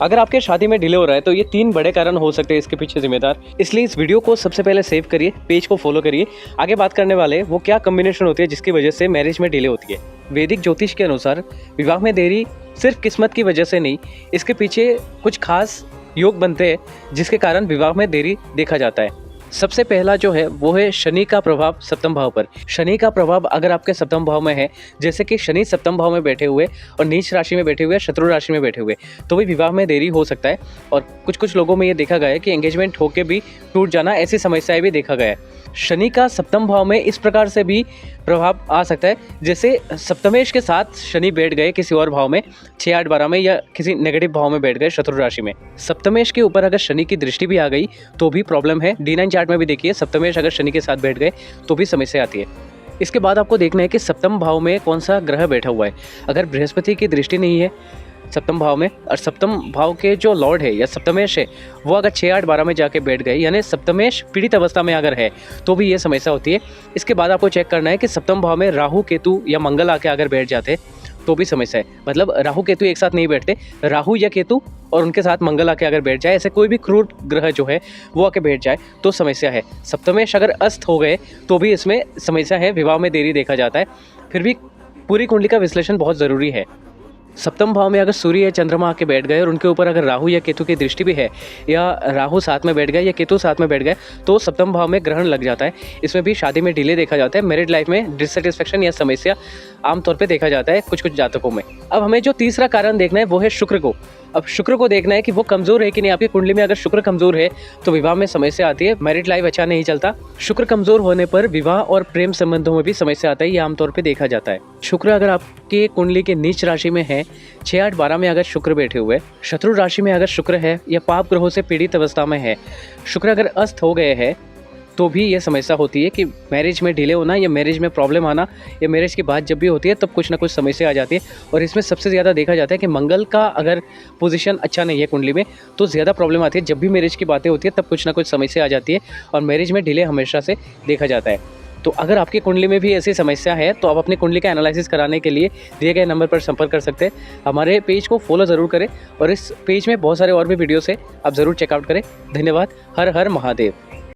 अगर आपके शादी में डिले हो रहा है तो ये 3 बड़े कारण हो सकते हैं इसके पीछे जिम्मेदार। इसलिए इस वीडियो को सबसे पहले सेव करिए, पेज को फॉलो करिए। आगे बात करने वाले वो क्या कॉम्बिनेशन होती है जिसकी वजह से मैरिज में डिले होती है। वैदिक ज्योतिष के अनुसार विवाह में देरी सिर्फ किस्मत की वजह से नहीं, इसके पीछे कुछ खास योग बनते हैं जिसके कारण विवाह में देरी देखा जाता है। सबसे पहला जो है वो है शनि का प्रभाव सप्तम भाव पर। शनि का प्रभाव अगर आपके सप्तम भाव में है, जैसे कि शनि सप्तम भाव में बैठे हुए और नीच राशि में बैठे हुए, शत्रु राशि में बैठे हुए, तो भी विवाह में देरी हो सकता है। और कुछ लोगों में ये देखा गया है कि एंगेजमेंट होके भी टूट जाना, ऐसी समस्याएं भी देखा गया है। शनि का सप्तम भाव में इस प्रकार से भी प्रभाव आ सकता है, जैसे सप्तमेश के साथ शनि बैठ गए किसी और भाव में 6, 8, 12 में, या किसी नेगेटिव भाव में बैठ गए शत्रु राशि में। सप्तमेश के ऊपर अगर शनि की दृष्टि भी आ गई तो भी प्रॉब्लम है। D9 चार्ट में भी देखिए, सप्तमेश अगर शनि के साथ बैठ गए तो भी समस्या आती है। इसके बाद आपको देखना है कि सप्तम भाव में कौन सा ग्रह बैठा हुआ है। अगर बृहस्पति की दृष्टि नहीं है सप्तम भाव में, और सप्तम भाव के जो लॉर्ड है या सप्तमेश है वो अगर 6, 8, 12 में जाके बैठ गए, यानी सप्तमेश पीड़ित अवस्था में अगर है तो भी ये समस्या होती है। इसके बाद आपको चेक करना है कि सप्तम भाव में राहु केतु या मंगल आके अगर बैठ जाते तो भी समस्या है। मतलब राहु केतु एक साथ नहीं बैठते, राहु या केतु और उनके साथ मंगल आके अगर बैठ जाए, ऐसे कोई भी क्रूर ग्रह जो है वो आके बैठ जाए तो समस्या है। सप्तमेश अगर अस्त हो गए तो भी इसमें समस्या है, विवाह में देरी देखा जाता है। फिर भी पूरी कुंडली का विश्लेषण बहुत ज़रूरी है। सप्तम भाव में अगर सूर्य या चंद्रमा आके बैठ गए और उनके ऊपर अगर राहु या केतु की दृष्टि भी है, या राहु साथ में बैठ गए या केतु साथ में बैठ गए, तो सप्तम भाव में ग्रहण लग जाता है। इसमें भी शादी में डिले देखा जाता है, मैरिड लाइफ में डिससेटिस्फेक्शन या समस्या आमतौर पे देखा जाता है कुछ जातकों में। अब हमें जो तीसरा कारण देखना है वो है शुक्र को। अब शुक्र को देखना है कि वो कमज़ोर है कि नहीं। आपकी कुंडली में अगर शुक्र कमज़ोर है तो विवाह में समस्या आती है, मैरिड लाइफ अच्छा नहीं चलता। शुक्र कमज़ोर होने पर विवाह और प्रेम संबंधों में भी समस्या आता है, ये आमतौर पे देखा जाता है। शुक्र अगर आपकी कुंडली के नीच राशि में है, 6, 8, 12 में अगर शुक्र बैठे हुए, शत्रु राशि में अगर शुक्र है, या पाप ग्रहों से पीड़ित अवस्था में है, शुक्र अगर अस्त हो गए हैं, तो भी ये समस्या होती है कि मैरिज में डिले होना या मैरिज में प्रॉब्लम आना, या मैरिज की बात जब भी होती है तब कुछ ना कुछ समस्या आ जाती है। और इसमें सबसे ज़्यादा देखा जाता है कि मंगल का अगर पोजीशन अच्छा नहीं है कुंडली में तो ज़्यादा प्रॉब्लम आती है। जब भी मैरिज की बातें होती है तब कुछ ना कुछ समस्या आ जाती है और मैरिज में डिले हमेशा से देखा जाता है। तो अगर आपकी कुंडली में भी ऐसी समस्या है तो आप अपनी कुंडली का एनालिसिस कराने के लिए दिए गए नंबर पर संपर्क कर सकते हैं। हमारे पेज को फॉलो ज़रूर करें और इस पेज में बहुत सारे और भी वीडियोस है, आप ज़रूर चेकआउट करें। धन्यवाद। हर हर महादेव।